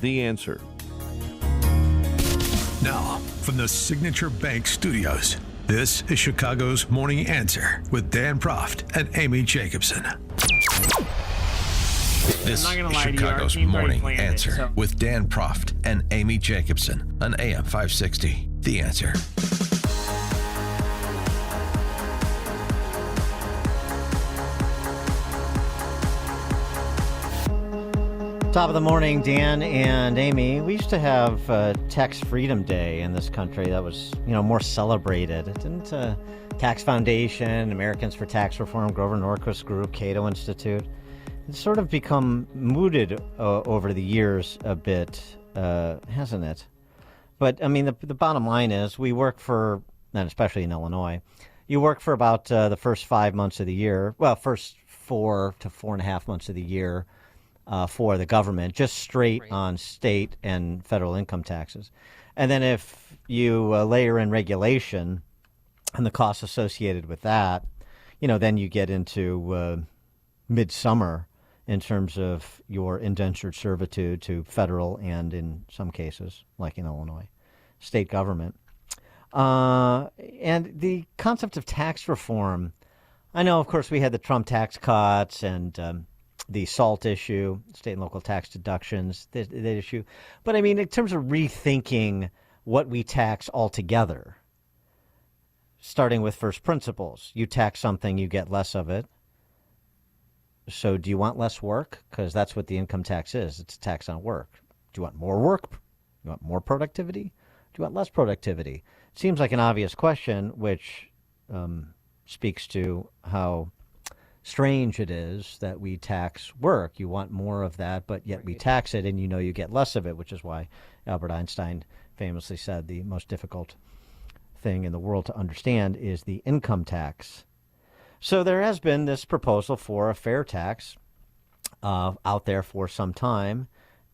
The Answer. Now, from the Signature Bank Studios, this is Chicago's Morning Answer with Dan Proft and Amy Jacobson. This is Chicago's Morning Answer with Dan Proft and Amy Jacobson on AM 560. The Answer. Top of the morning, Dan and Amy. We used to have Tax Freedom Day in this country that was, more celebrated. Didn't Tax Foundation, Americans for Tax Reform, Grover Norquist Group, Cato Institute, it's sort of become mooted over the years a bit, hasn't it? But, I mean, the bottom line is we work for, and especially in Illinois, you work for about the first 5 months of the year, first 4 to 4.5 months of the year, for the government, just straight on state and federal income taxes. And then if you layer in regulation and the costs associated with that, then you get into midsummer in terms of your indentured servitude to federal and, in some cases, like in Illinois, state government. And the concept of tax reform, I know, of course, we had the Trump tax cuts and the SALT issue, state and local tax deductions, that issue. But I mean, in terms of rethinking what we tax altogether, starting with first principles, you tax something, you get less of it. So do you want less work? Because that's what the income tax is. It's a tax on work. Do you want more work? Do you want more productivity? Do you want less productivity? It seems like an obvious question, which speaks to how strange it is that we tax work. You want more of that, but yet we tax it, and you get less of it, which is why Albert Einstein famously said the most difficult thing in the world to understand is the income tax. So there has been this proposal for a fair tax out there for some time,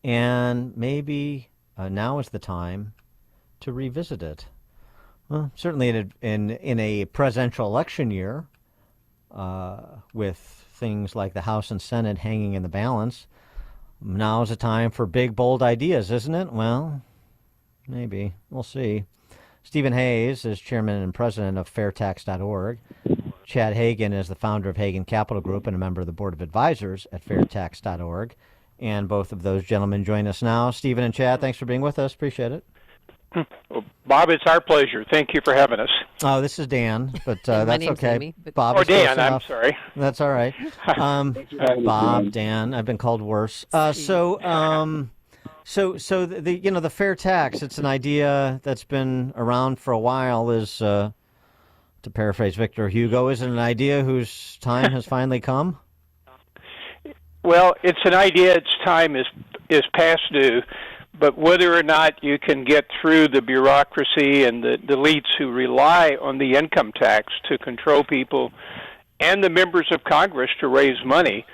and maybe now is the time to revisit it. Well, certainly in a presidential election year, with things like the House and Senate hanging in the balance, now's the time for big, bold ideas, isn't it? Well, maybe. We'll see. Steven Hayes is chairman and president of fairtax.org. Chad Hagan is the founder of Hagan Capital Group and a member of the board of advisors at fairtax.org. And both of those gentlemen join us now. Steven and Chad, thanks for being with us. Appreciate it. Well, Bob, it's our pleasure. Thank you for having us. Oh, this is Dan, but My that's name's okay. Amy, but... Bob, Oh, Dan, I'm sorry. That's all right. Bob, Dan, I've been called worse. So the fair tax, it's an idea that's been around for a while. Is to paraphrase Victor Hugo, is it an idea whose time has finally come? Well, it's an idea. Its time is past due. But whether or not you can get through the bureaucracy and the elites who rely on the income tax to control people and the members of Congress to raise money,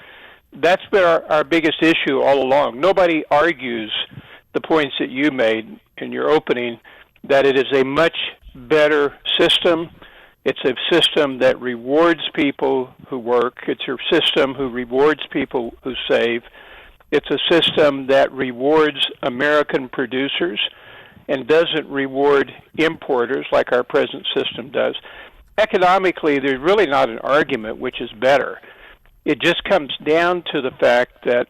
that's been our biggest issue all along. Nobody argues the points that you made in your opening, that it is a much better system. It's a system that rewards people who work. It's a system who rewards people who save. It's a system that rewards American producers and doesn't reward importers like our present system does. Economically, there's really not an argument which is better. It just comes down to the fact that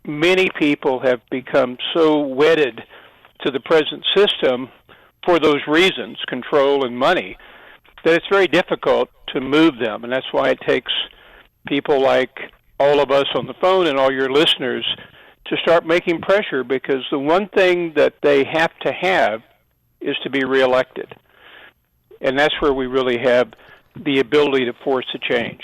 many people have become so wedded to the present system for those reasons, control and money, that it's very difficult to move them. And that's why it takes people like all of us on the phone and all your listeners to start making pressure, because the one thing that they have to have is to be reelected. And that's where we really have the ability to force a change.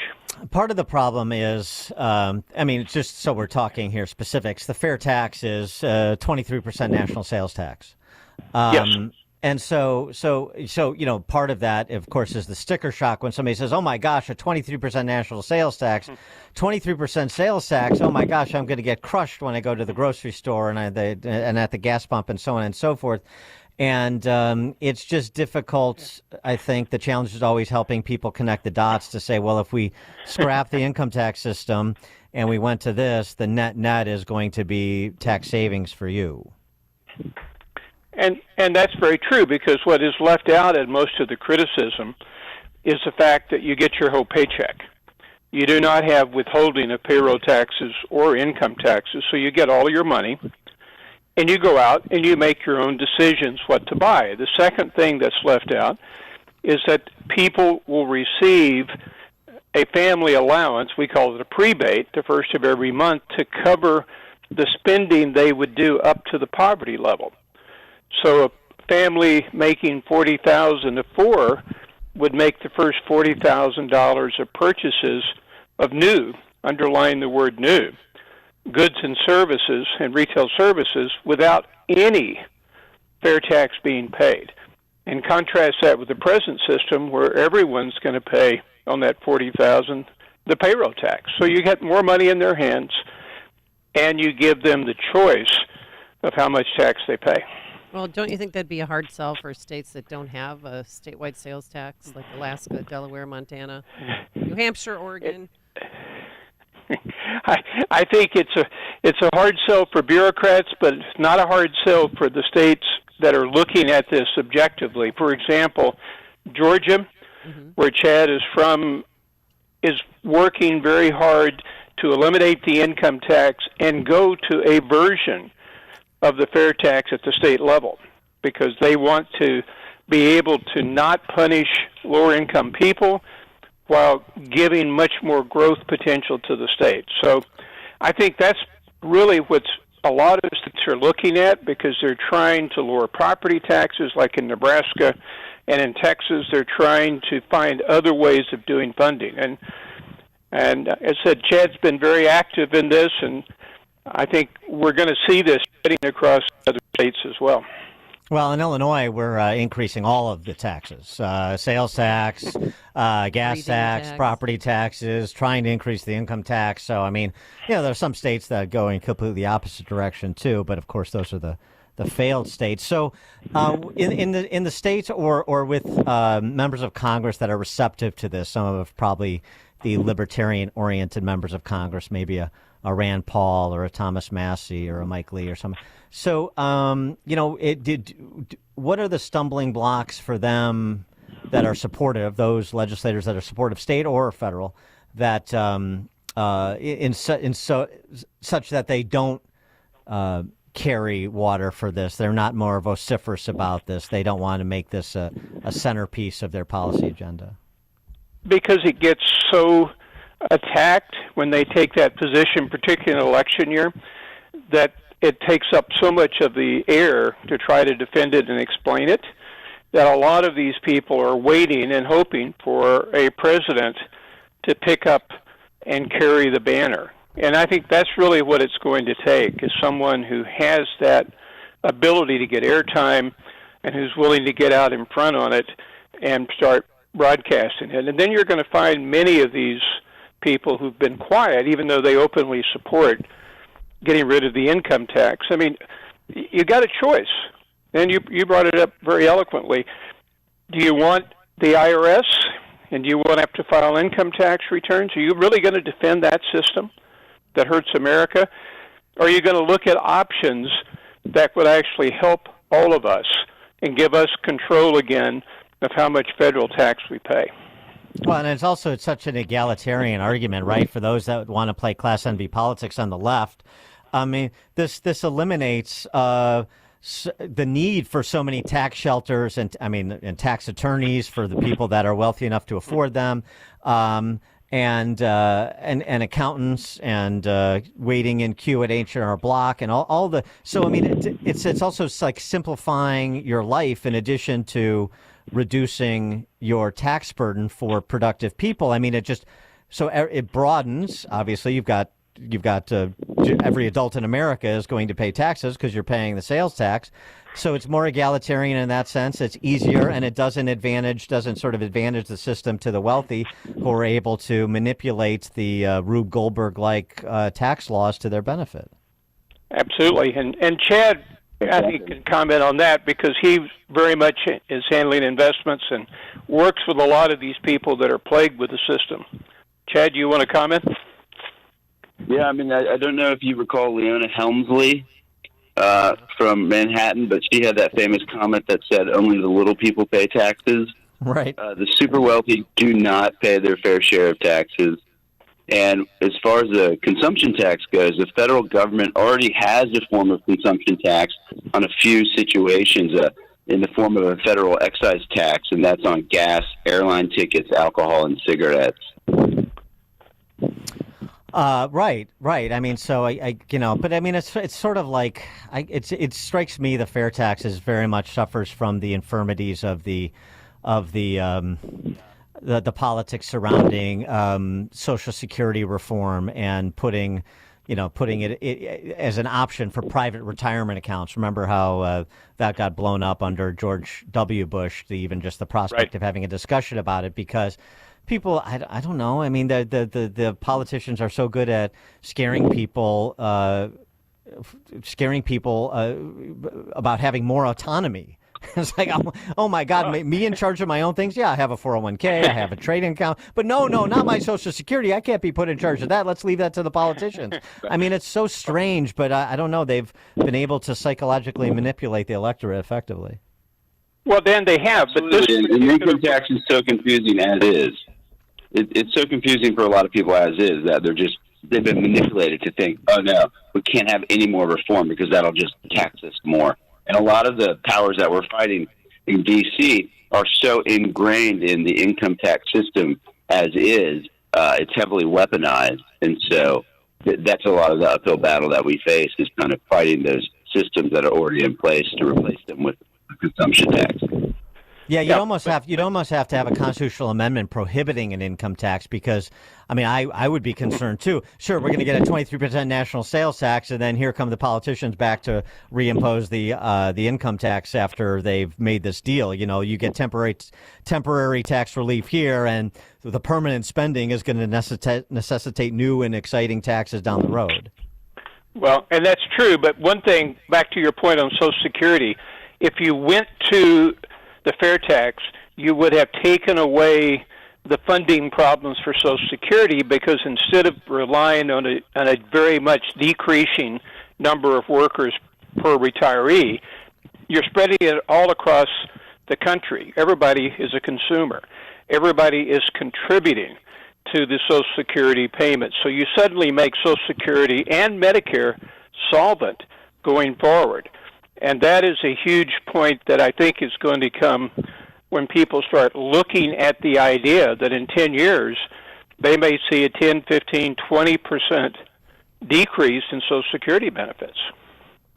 Part of the problem is, it's just so we're talking here specifics, the fair tax is 23% national sales tax. Yes. And so, part of that, of course, is the sticker shock when somebody says, oh, my gosh, a 23% national sales tax, 23% sales tax. Oh, my gosh, I'm going to get crushed when I go to the grocery store and at the gas pump and so on and so forth. And it's just difficult. I think the challenge is always helping people connect the dots to say, well, if we scrap the income tax system and we went to this, the net is going to be tax savings for you. And that's very true, because what is left out in most of the criticism is the fact that you get your whole paycheck. You do not have withholding of payroll taxes or income taxes, so you get all your money, and you go out and you make your own decisions what to buy. The second thing that's left out is that people will receive a family allowance, we call it a prebate, the first of every month, to cover the spending they would do up to the poverty level. So a family making $40,000 of four would make the first $40,000 of purchases of new, underline the word new, goods and services and retail services without any fair tax being paid. And contrast that with the present system where everyone's going to pay on that $40,000 the payroll tax. So you get more money in their hands, and you give them the choice of how much tax they pay. Well, don't you think that'd be a hard sell for states that don't have a statewide sales tax, like Alaska, Delaware, Montana, New Hampshire, Oregon? I think it's a hard sell for bureaucrats, but it's not a hard sell for the states that are looking at this objectively. For example, Georgia, where Chad is from, is working very hard to eliminate the income tax and go to a version of the fair tax at the state level, because they want to be able to not punish lower income people while giving much more growth potential to the state. So I think that's really what a lot of states are looking at, because they're trying to lower property taxes, like in Nebraska, and in Texas they're trying to find other ways of doing funding. And as I said, Chad's been very active in this, and I think we're going to see this spreading across other states as well. Well, in Illinois, we're increasing all of the taxes, sales tax, gas tax, property taxes, trying to increase the income tax. So, I mean, there are some states that go in completely the opposite direction, too. But, of course, those are the failed states. So in the states or with members of Congress that are receptive to this, some of probably the libertarian-oriented members of Congress, maybe a Rand Paul or a Thomas Massey or a Mike Lee or something. So, what are the stumbling blocks for them that are supportive, those legislators that are supportive, state or federal, that such that they don't carry water for this? They're not more vociferous about this. They don't want to make this a centerpiece of their policy agenda. Because it gets so attacked when they take that position, particularly in an election year, that it takes up so much of the air to try to defend it and explain it, that a lot of these people are waiting and hoping for a president to pick up and carry the banner. And I think that's really what it's going to take, is someone who has that ability to get airtime and who's willing to get out in front on it and start broadcasting it. And then you're going to find many of these people who've been quiet, even though they openly support getting rid of the income tax. I mean, you got a choice. And you brought it up very eloquently. Do you want the IRS, and do you want to have to file income tax returns? Are you really going to defend that system that hurts America? Or are you going to look at options that would actually help all of us and give us control again of how much federal tax we pay? Well, and it's such an egalitarian argument, right, for those that want to play Class NB politics on the left. I mean, this eliminates the need for so many tax shelters and tax attorneys for the people that are wealthy enough to afford them, and accountants and waiting in queue at H&R Block and all the. So I mean, it's also like simplifying your life in addition to reducing your tax burden for productive people. I mean, it broadens. Obviously, you've got every adult in America is going to pay taxes because you're paying the sales tax. So it's more egalitarian in that sense. It's easier, and it doesn't sort of advantage the system to the wealthy who are able to manipulate the Rube Goldberg-like tax laws to their benefit. Absolutely. And Chad, I think, can comment on that, because he very much is handling investments and works with a lot of these people that are plagued with the system. Chad, do you want to comment? Yeah, I mean, I don't know if you recall Leona Helmsley from Manhattan, but she had that famous comment that said only the little people pay taxes. Right. The super wealthy do not pay their fair share of taxes. And as far as the consumption tax goes, the federal government already has a form of consumption tax on a few situations in the form of a federal excise tax, and that's on gas, airline tickets, alcohol, and cigarettes. Right. I mean, so but I mean, it's sort of like it strikes me the fair tax is very much suffers from the infirmities of the politics surrounding Social Security reform and putting it as an option for private retirement accounts. Remember how that got blown up under George W. Bush, even just the prospect of having a discussion about it, because people, I don't know. I mean, the politicians are so good at scaring people about having more autonomy. It's like, oh my God, me in charge of my own things? Yeah, I have a 401k, I have a trading account. But no, not my Social Security. I can't be put in charge of that. Let's leave that to the politicians. I mean, it's so strange, but I don't know. They've been able to psychologically manipulate the electorate effectively. Well, then they have. But this income tax is so confusing as is. It's so confusing for a lot of people as is that they've been manipulated to think, oh no, we can't have any more reform because that'll just tax us more. And a lot of the powers that we're fighting in D.C. are so ingrained in the income tax system as is. It's heavily weaponized. And so that's a lot of the uphill battle that we face, is kind of fighting those systems that are already in place to replace them with a consumption tax. Yeah, you'd almost have to have a constitutional amendment prohibiting an income tax, because, I mean, I would be concerned too. Sure, we're going to get a 23% national sales tax, and then here come the politicians back to reimpose the income tax after they've made this deal. You know, you get temporary tax relief here, and the permanent spending is going to necessitate new and exciting taxes down the road. Well, and that's true. But one thing, back to your point on Social Security, if you went to the fair tax, you would have taken away the funding problems for Social Security, because instead of relying on a very much decreasing number of workers per retiree, you're spreading it all across the country. Everybody is a consumer. Everybody is contributing to the Social Security payments. So you suddenly make Social Security and Medicare solvent going forward. And that is a huge point that I think is going to come when people start looking at the idea that in 10 years they may see a 10, 15, 20% decrease in Social Security benefits.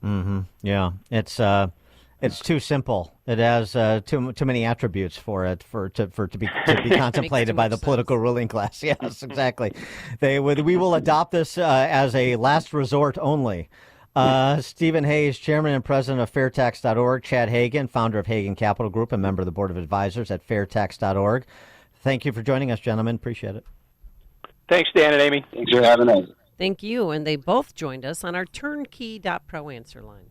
Mm-hmm. Yeah, it's too simple. It has too many attributes for it to be contemplated by the political ruling class. Yes, exactly. We will adopt this as a last resort only. Steven Hayes, Chairman and President of Fairtax.org, Chad Hagan, founder of Hagan Capital Group and member of the Board of Advisors at Fairtax.org. Thank you for joining us, gentlemen. Appreciate it. Thanks, Dan and Amy. Thanks for having us. Thank you. And they both joined us on our turnkey.pro answer line.